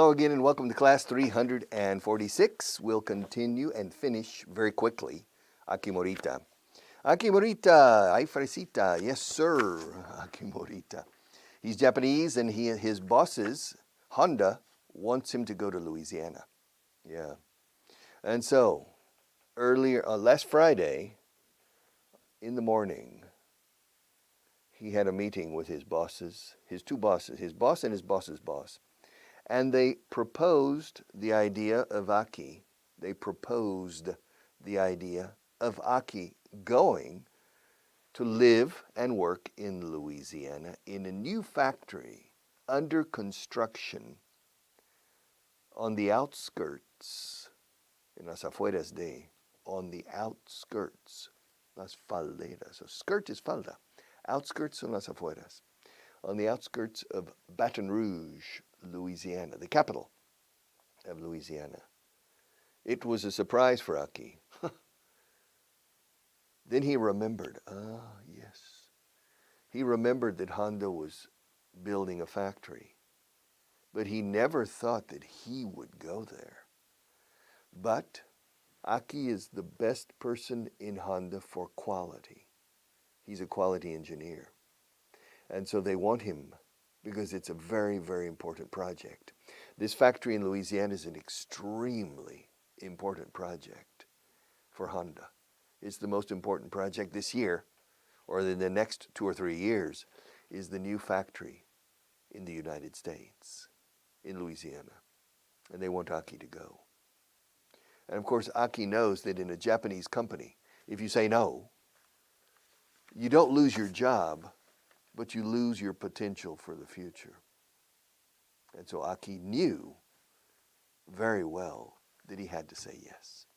Hello again and welcome to class 346. We'll continue and finish very quickly. Aki Morita. Aki Morita, ay fresita. Yes, sir. Aki Morita. He's Japanese and his bosses, Honda, wants him to go to Louisiana. Yeah. And so, last Friday in the morning, he had a meeting with his bosses, his two bosses, his boss and his boss's boss. And they proposed the idea of Aki. They proposed the idea of Aki going to live and work in Louisiana in a new factory under construction on the outskirts, en las afueras de, on the outskirts, las falderas. So skirt is falda. Outskirts son las afueras. On the outskirts of Baton Rouge, Louisiana, the capital of Louisiana. It was a surprise for Aki. Then he remembered, yes. He remembered that Honda was building a factory, but he never thought that he would go there. But Aki is the best person in Honda for quality. He's a quality engineer. And so they want him because it's a very, very important project. This factory in Louisiana is an extremely important project for Honda. It's the most important project this year, or in the next 2 or 3 years, is the new factory in the United States, in Louisiana. And they want Aki to go. And of course, Aki knows that in a Japanese company, if you say no, you don't lose your job, but you lose your potential for the future. And so Aki knew very well that he had to say yes.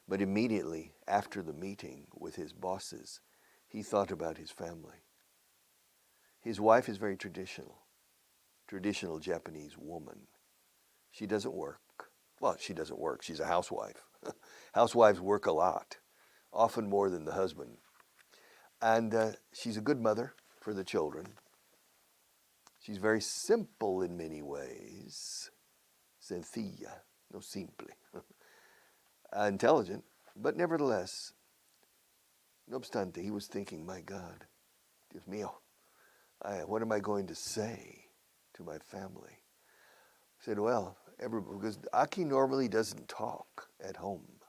But immediately after the meeting with his bosses, he thought about his family. His wife is very traditional Japanese woman. She doesn't work. Well, she doesn't work. She's a housewife. Housewives work a lot, often more than the husband. And she's a good mother for the children. She's very simple in many ways. Sencilla, no simple. Intelligent, but nevertheless, no obstante, he was thinking, my God, Dios mío, what am I going to say to my family? I said, well, because Aki normally doesn't talk at home.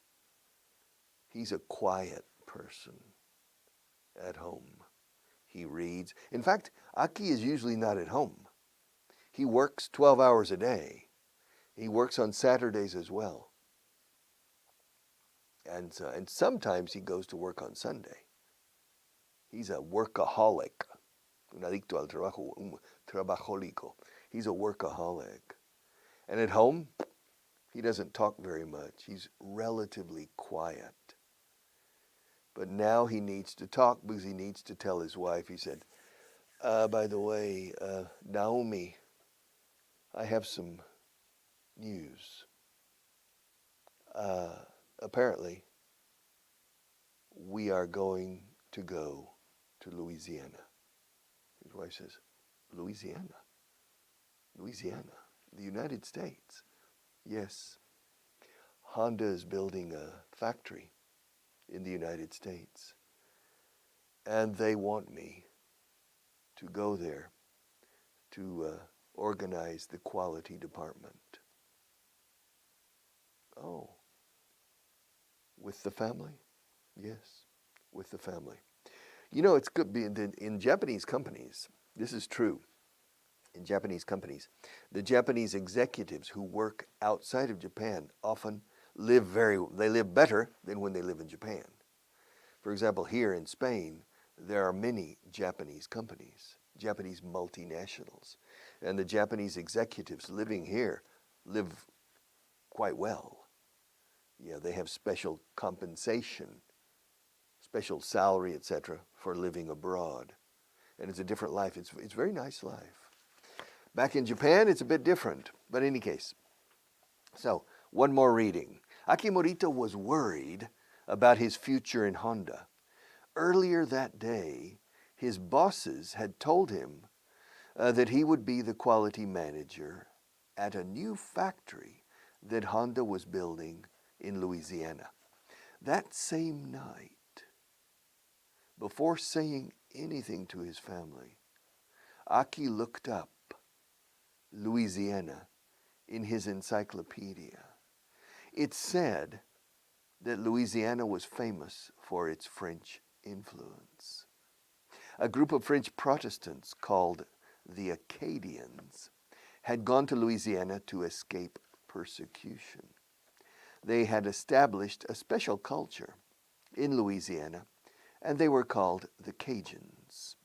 He's a quiet person. At home. He reads. In fact, Aki is usually not at home. He works 12 hours a day. He works on Saturdays as well. And sometimes he goes to work on Sunday. He's a workaholic. Un adicto al trabajo, un trabajólico. He's a workaholic. And at home, he doesn't talk very much. He's relatively quiet. But now he needs to talk because he needs to tell his wife. He said, by the way, Naomi, I have some news. Apparently, we are going to go to Louisiana. His wife says, Louisiana? Louisiana? The United States? Yes. Honda is building a factory in the United States. And they want me to go there to organize the quality department. Oh, with the family? Yes, with the family. You know, it's good in Japanese companies, this is true. In Japanese companies, the Japanese executives who work outside of Japan often live better than when they live in Japan. For example, here in Spain, there are many Japanese companies, Japanese multinationals, and the Japanese executives living here live quite well. Yeah, they have special compensation, special salary, etc., for living abroad. And it's a different life. It's a very nice life. Back in Japan, it's a bit different, but in any case. So, one more reading. Aki Morita was worried about his future in Honda. Earlier that day, his bosses had told him that he would be the quality manager at a new factory that Honda was building in Louisiana. That same night, before saying anything to his family, Aki looked up Louisiana in his encyclopedia. It said that Louisiana was famous for its French influence. A group of French Protestants called the Acadians had gone to Louisiana to escape persecution. They had established a special culture in Louisiana, and they were called the Cajuns,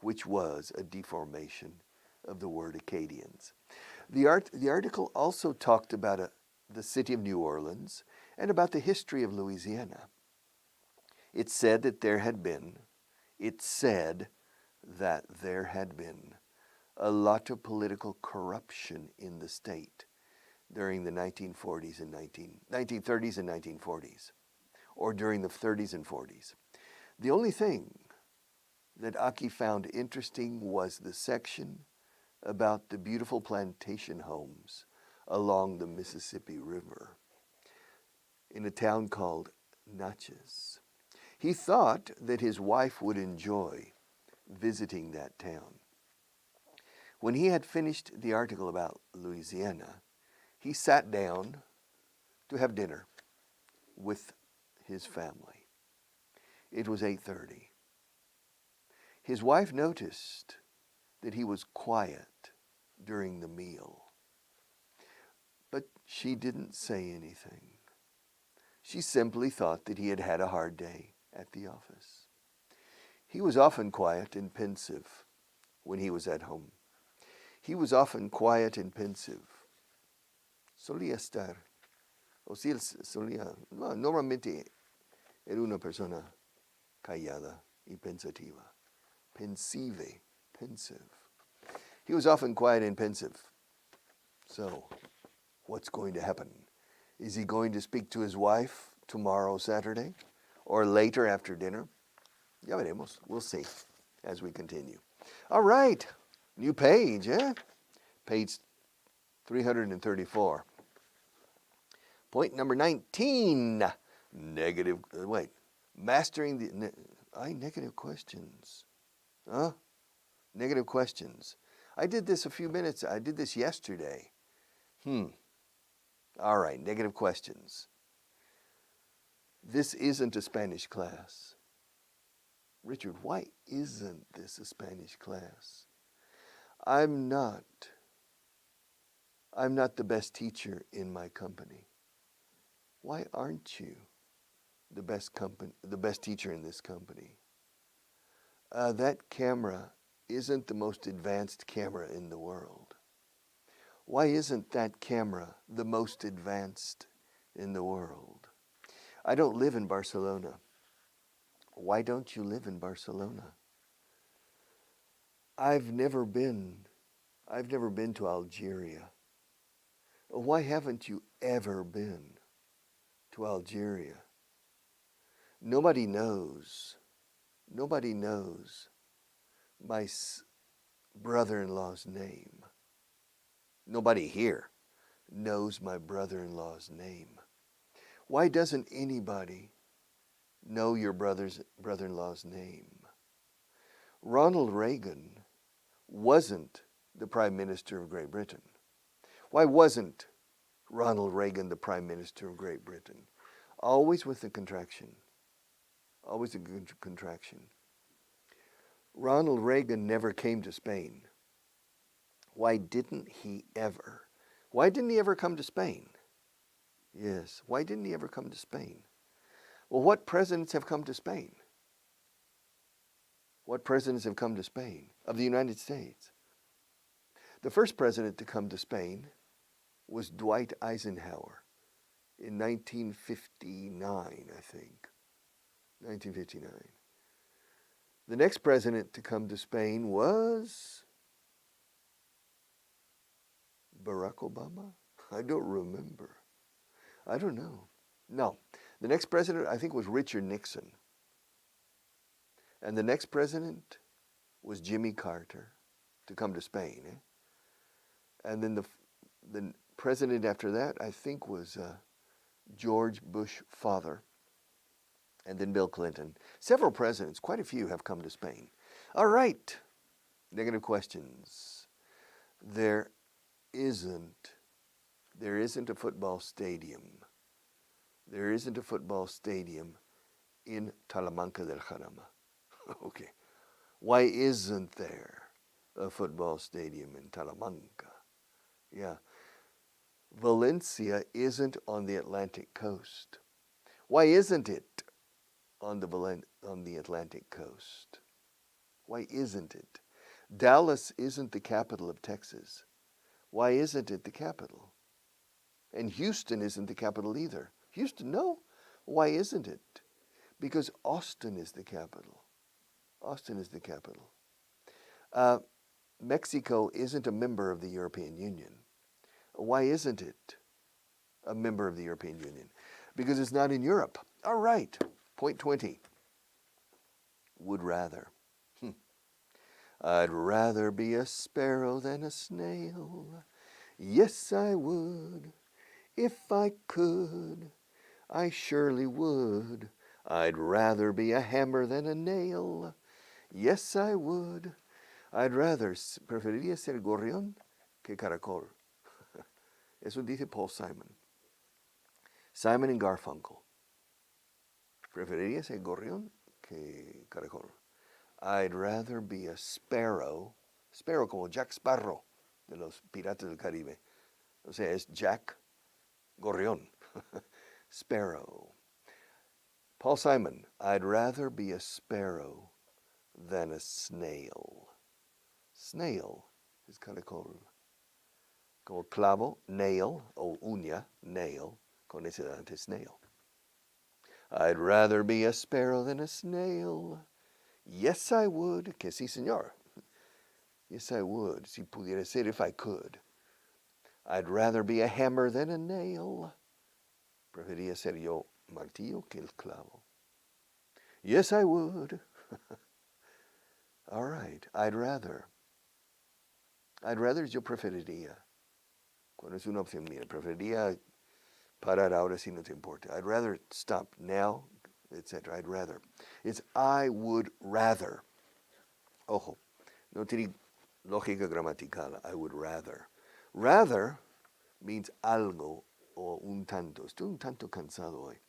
which was a deformation of the word Acadians. The article also talked about the city of New Orleans and about the history of Louisiana. It said that there had been a lot of political corruption in the state during the 1930s and 1940s, or during the 30s and 40s. The only thing that Aki found interesting was the section about the beautiful plantation homes along the Mississippi River in a town called Natchez. He thought that his wife would enjoy visiting that town. When he had finished the article about Louisiana, he sat down to have dinner with his family. It was 8:30. His wife noticed that he was quiet during the meal, but she didn't say anything. She simply thought that he had had a hard day at the office. He was often quiet and pensive when he was at home. He was often quiet and pensive. Solía estar, o sí, normalmente era una persona callada y pensativa. Pensive, pensive. He was often quiet and pensive. So, what's going to happen? Is he going to speak to his wife tomorrow, Saturday, or later after dinner? Ya veremos. We'll see as we continue. All right. New page, eh? Page 334. Point number 19. Mastering the negative questions. Negative questions. I did this I did this yesterday. All right, negative questions. This isn't a Spanish class. Richard, why isn't this a Spanish class? I'm not the best teacher in my company. Why aren't you the best teacher in this company? That camera isn't the most advanced camera in the world. Why isn't that camera the most advanced in the world? I don't live in Barcelona. Why don't you live in Barcelona? I've never been to Algeria. Why haven't you ever been to Algeria? Nobody knows my brother-in-law's name. Nobody here knows my brother-in-law's name. Why doesn't anybody know your brother-in-law's name? Ronald Reagan wasn't the Prime Minister of Great Britain. Why wasn't Ronald Reagan the Prime Minister of Great Britain? Always with a contraction. Always a contraction. Ronald Reagan never came to Spain. Why didn't he ever? Why didn't he ever come to Spain? Yes, why didn't he ever come to Spain? Well, what presidents have come to Spain? What presidents have come to Spain of the United States? The first president to come to Spain was Dwight Eisenhower in 1959, I think. 1959. The next president to come to Spain was Barack Obama? I don't remember. I don't know. No. The next president, I think, was Richard Nixon. And the next president was Jimmy Carter to come to Spain. And then The president after that, I think, was George Bush father, and then Bill Clinton. Several presidents, quite a few, have come to Spain. All right, negative questions. There isn't a football stadium. There isn't a football stadium in Talamanca del Jarama. Okay. Why isn't there a football stadium in Talamanca? Yeah. Valencia isn't on the Atlantic coast. Why isn't it on the Atlantic coast? Why isn't it? Dallas isn't the capital of Texas. Why isn't it the capital? And Houston isn't the capital either. Houston, no. Why isn't it? Because Austin is the capital. Austin is the capital. Mexico isn't a member of the European Union. Why isn't it a member of the European Union? Because it's not in Europe. All right. Point 20. Would rather. I'd rather be a sparrow than a snail. Yes, I would. If I could, I surely would. I'd rather be a hammer than a nail. Yes, I would. I'd rather, preferiría ser gorrión que caracol. Eso dice Paul Simon. Simon and Garfunkel. Preferiría ser gorrión que caracol. I'd rather be a sparrow como Jack Sparrow de los Piratas del Caribe. O sea, es Jack Gorrión. Sparrow. Paul Simon, I'd rather be a sparrow than a snail. Snail is caracol. Como clavo, nail, o uña, nail, con ese delante, snail. I'd rather be a sparrow than a snail. Yes, I would. Que sí, señor. Yes, I would. Si pudiera ser, if I could. I'd rather be a hammer than a nail. Prefería ser yo martillo que el clavo. Yes, I would. All right. I'd rather. I'd rather es yo preferiría. Cuando es una opción mía. Preferiría parar ahora si no te importa. I'd rather stop now, etc. I'd rather. It's I would rather. Ojo, no tiene lógica gramatical. I would rather. Rather means algo o un tanto. Estoy un tanto cansado hoy.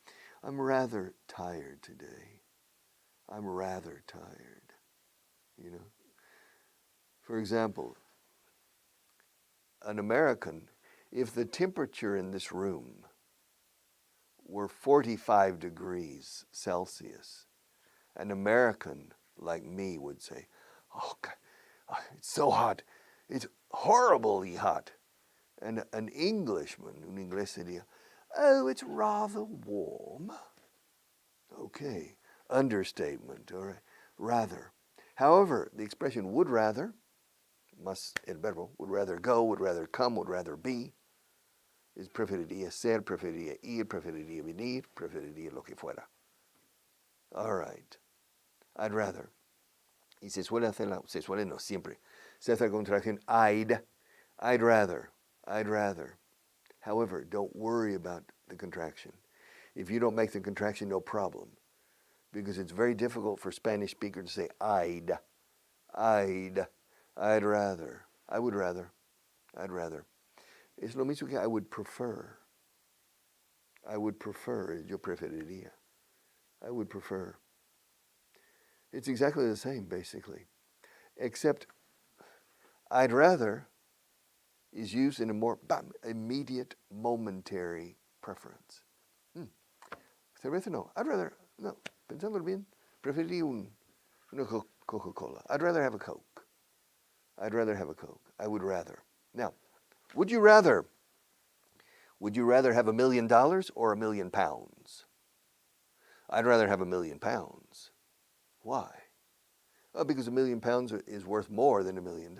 I'm rather tired today. I'm rather tired. You know? For example, an American, if the temperature in this room were 45 degrees Celsius, an American like me would say, oh, God, it's so hot. It's horribly hot. And an Englishman, un inglés diría, oh, it's rather warm. Okay, understatement, all right, rather. However, the expression would rather, más el verbo, would rather go, would rather come, would rather be, is preferiría ser, preferiría ir, preferiría venir, preferiría lo que fuera. All right, I'd rather. Y se suele hacer, no, siempre, se hace la contracción I'd rather. I'd rather. However, don't worry about the contraction. If you don't make the contraction, no problem. Because it's very difficult for Spanish speakers to say I'd rather, I would rather, I'd rather. Es lo mismo que I would prefer. I would prefer, yo preferiría. I would prefer. It's exactly the same, basically. Except I'd rather is used in a more immediate, momentary preference. Cerveza no. I'd rather, no, pensándolo bien, preferiría una Coca-Cola. I'd rather have a Coke. I'd rather have a Coke. I would rather. Now, would you rather have $1 million or £1 million? I'd rather have £1 million. Why? Because £1 million is worth more than $1 million.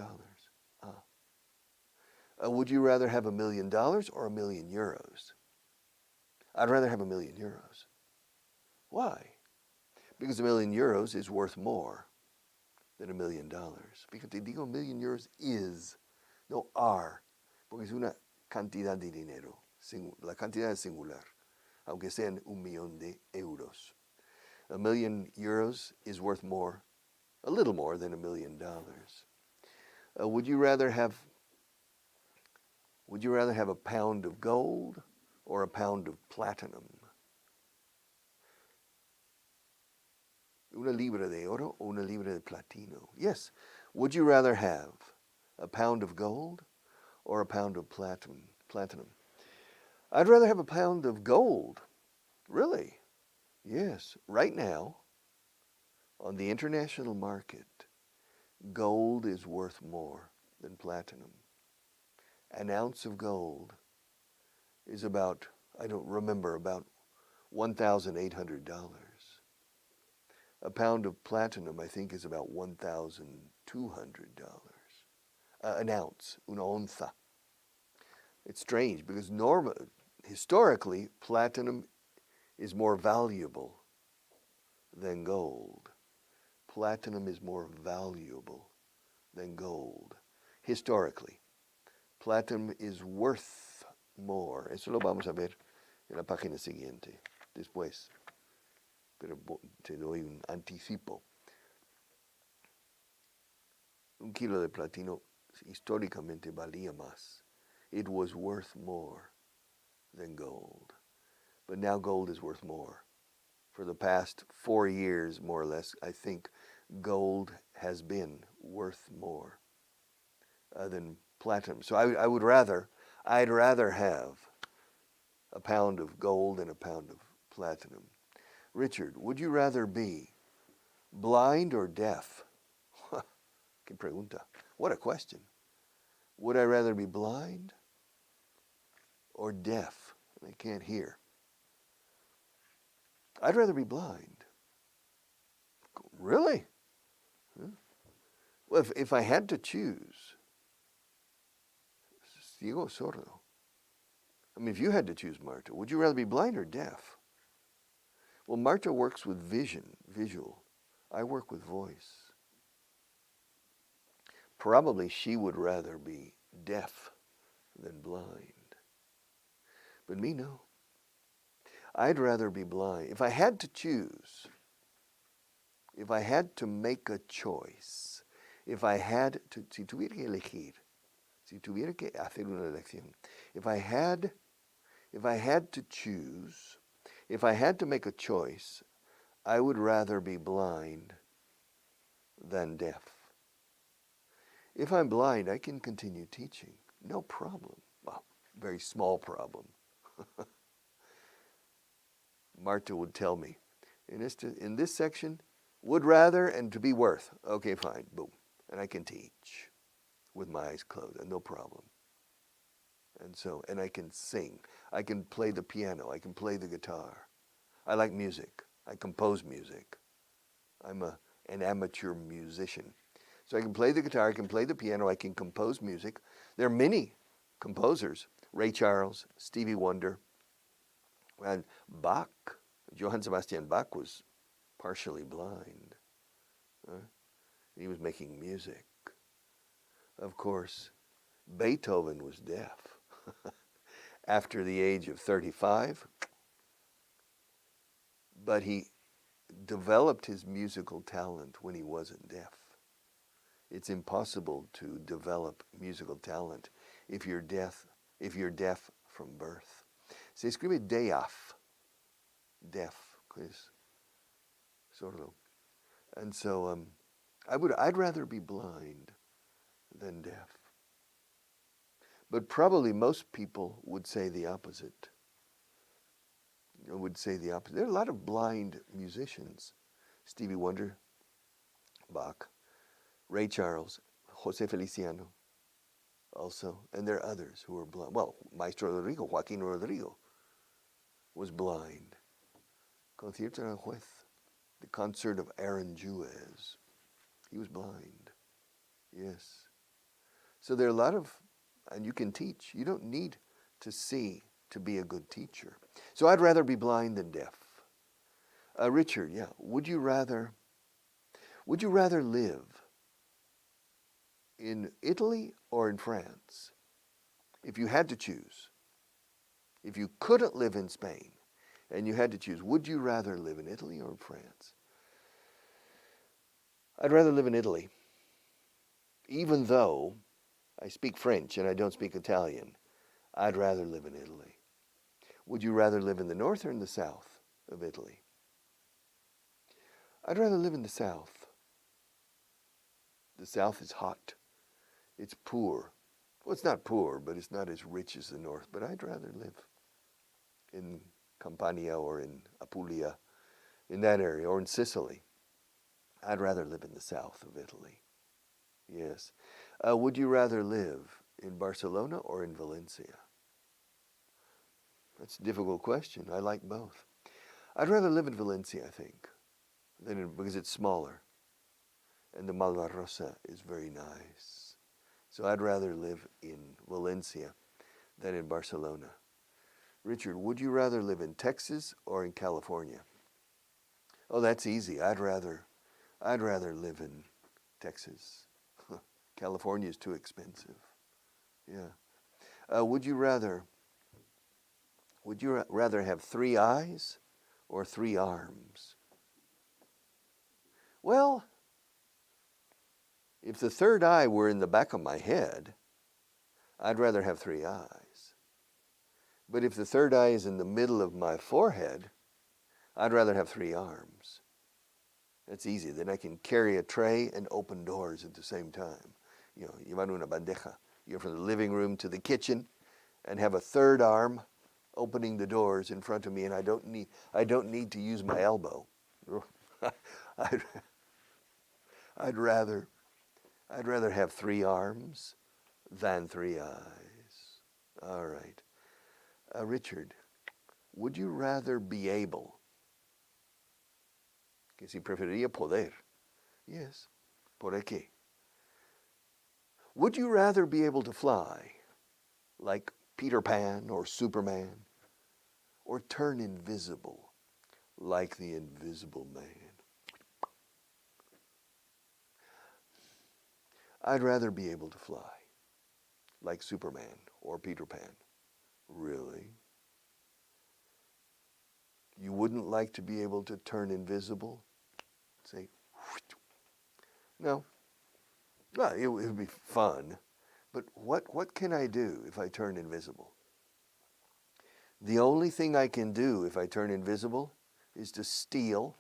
Would you rather have $1 million or €1 million? I'd rather have €1 million. Why? Because €1 million is worth more than $1 million. Fíjate, digo €1 million is, no are, porque es una cantidad de dinero, la cantidad es singular, aunque sean 1,000,000 de euros. €1 million is worth more, a little more than $1 million. Would you rather have a pound of gold or a pound of platinum? ¿Una libra de oro o una libra de platino? Yes. Would you rather have a pound of gold or a pound of platinum? I'd rather have a pound of gold. Really? Yes. Right now, on the international market, gold is worth more than platinum. An ounce of gold is about, I don't remember, about $1,800. A pound of platinum, I think, is about $1,200. An ounce, una onza. It's strange because historically, platinum is more valuable than gold. Platinum is more valuable than gold. Historically, platinum is worth more. Eso lo vamos a ver en la página siguiente, después. Pero te doy un anticipo. Un kilo de platino históricamente valía más. It was worth more than gold. But now gold is worth more. For the past 4 years, more or less, I think gold has been worth more than platinum. So I'd rather have a pound of gold and a pound of platinum. Richard, would you rather be blind or deaf? Qué pregunta. What a question. Would I rather be blind or deaf? I can't hear. I'd rather be blind. Really? Huh? Well, if I had to choose, ciego o sordo. I mean, if you had to choose, Marta, would you rather be blind or deaf? Well, Marta works with visual. I work with voice. Probably she would rather be deaf than blind. But me, no. I'd rather be blind. If I had to choose, if I had to make a choice, si tuviera que elegir, si tuviera que hacer una elección, if I had to choose, if I had to make a choice, I would rather be blind than deaf. If I'm blind, I can continue teaching. No problem. Well, very small problem. Marta would tell me, in this section, would rather and to be worth. Okay, fine, boom. And I can teach with my eyes closed, no problem. And I can sing. I can play the piano. I can play the guitar. I like music. I compose music. I'm an amateur musician. So I can play the guitar, I can play the piano, I can compose music. There are many composers. Ray Charles, Stevie Wonder, and Bach. Johann Sebastian Bach was partially blind. He was making music. Of course, Beethoven was deaf. After the age of 35, but he developed his musical talent when he wasn't deaf. It's impossible to develop musical talent if you're deaf from birth. Se escribe deaf, pues, sordo. And so I'd rather be blind than deaf. But probably most people would say the opposite. There are a lot of blind musicians. Stevie Wonder, Bach, Ray Charles, Jose Feliciano also, and there are others who are blind. Well, Maestro Rodrigo, Joaquin Rodrigo, was blind. Concierto Aranjuez, the concert of Aaron Juez, he was blind. Yes. So there are a lot of, and you can teach. You don't need to see to be a good teacher. So I'd rather be blind than deaf. Richard, yeah, would you rather live in Italy or in France? if you had to choose, if you couldn't live in Spain and you had to choose, would you rather live in Italy or in France? I'd rather live in Italy. Even though I speak French and I don't speak Italian, I'd rather live in Italy. Would you rather live in the north or in the south of Italy? I'd rather live in the south. The south is hot. It's poor. Well, it's not poor, but it's not as rich as the north. But I'd rather live in Campania or in Apulia, in that area, or in Sicily. I'd rather live in the south of Italy. Yes. Would you rather live in Barcelona or in Valencia? That's a difficult question. I like both. I'd rather live in Valencia, I think, because it's smaller. And the Malvarosa is very nice. So I'd rather live in Valencia than in Barcelona. Richard, would you rather live in Texas or in California? Oh, that's easy. I'd rather live in Texas. California is too expensive. Yeah. Would you rather have 3 eyes or 3 arms? Well, if the third eye were in the back of my head, I'd rather have 3 eyes. But if the third eye is in the middle of my forehead, I'd rather have 3 arms. That's easy. Then I can carry a tray and open doors at the same time. You know, llevar una bandeja. You go from the living room to the kitchen and have a third arm opening the doors in front of me, and I don't need to use my elbow. I'd rather have 3 arms than 3 eyes. All right. Richard, would you rather be able? Que si preferiría poder. Yes. ¿Por qué? Would you rather be able to fly like Peter Pan or Superman, or turn invisible like the Invisible Man? I'd rather be able to fly like Superman or Peter Pan. Really? You wouldn't like to be able to turn invisible? Say, no. Well, it would be fun, but what can I do if I turn invisible? The only thing I can do if I turn invisible is to steal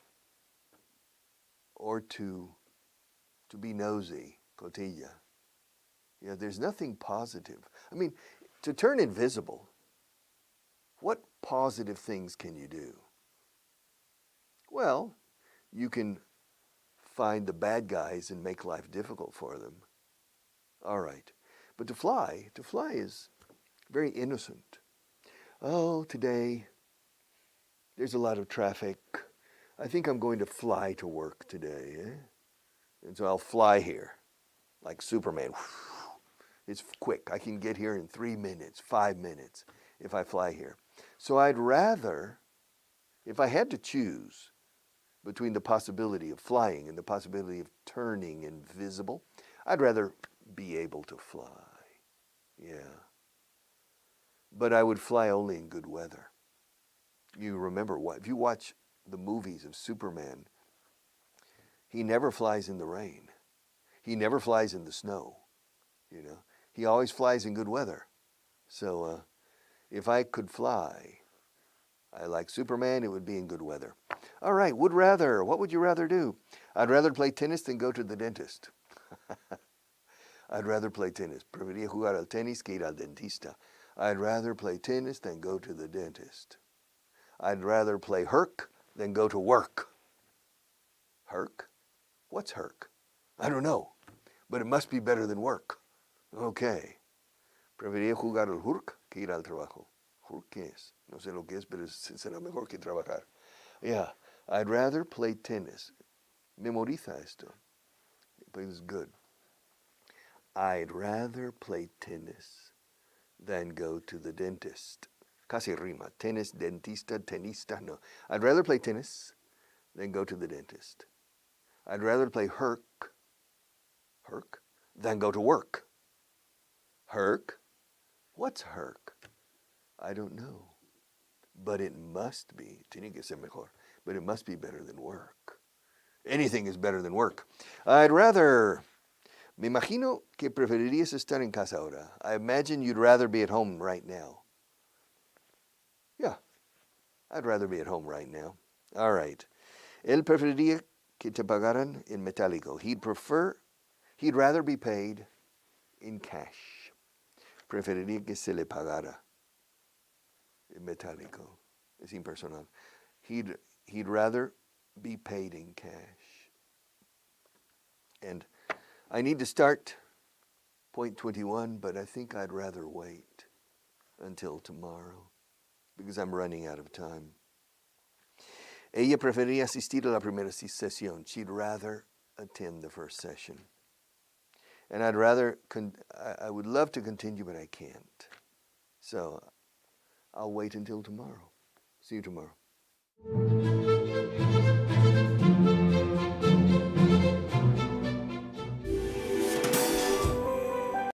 or to be nosy, cotilla. Yeah, there's nothing positive. I mean, to turn invisible, what positive things can you do? Well, you can find the bad guys and make life difficult for them. All right. But to fly is very innocent. Oh, today there's a lot of traffic. I think I'm going to fly to work today. And so I'll fly here like Superman. It's quick. I can get here in 3 minutes, 5 minutes if I fly here. So I'd rather, if I had to choose between the possibility of flying and the possibility of turning invisible, I'd rather be able to fly. Yeah. But I would fly only in good weather. You remember what? If you watch the movies of Superman, he never flies in the rain. He never flies in the snow. You know, he always flies in good weather. So if I could fly, I like Superman, it would be in good weather. All right, what would you rather do? I'd rather play tennis than go to the dentist. I'd rather play tennis. Preferiría jugar al tenis que ir al dentista. I'd rather play tennis than go to the dentist. I'd rather play herc than go to work. Herc? What's herc? I don't know, but it must be better than work. Okay. Preferiría jugar al herc que ir al trabajo. ¿Herc qué es? No sé lo que es, pero será mejor que trabajar. Yeah, I'd rather play tennis. Memoriza esto. But it's good. I'd rather play tennis than go to the dentist. Casi rima. Tennis, dentista, tenista, no. I'd rather play tennis than go to the dentist. I'd rather play herc than go to work. Herc? What's herc? I don't know. But it must be, tiene que ser mejor, but it must be better than work. Anything is better than work. I'd rather, me imagino que preferirías estar en casa ahora. I imagine you'd rather be at home right now. Yeah, I'd rather be at home right now. All right. Él preferiría que te pagaran en metálico. He'd rather be paid in cash. Preferiría que se le pagara en metálico. Es impersonal. He'd rather be paid in cash. And I need to start point 21, but I think I'd rather wait until tomorrow because I'm running out of time. Ella prefería asistir a la primera sesión. She'd rather attend the first session. And I would love to continue, but I can't. So I'll wait until tomorrow. See you tomorrow.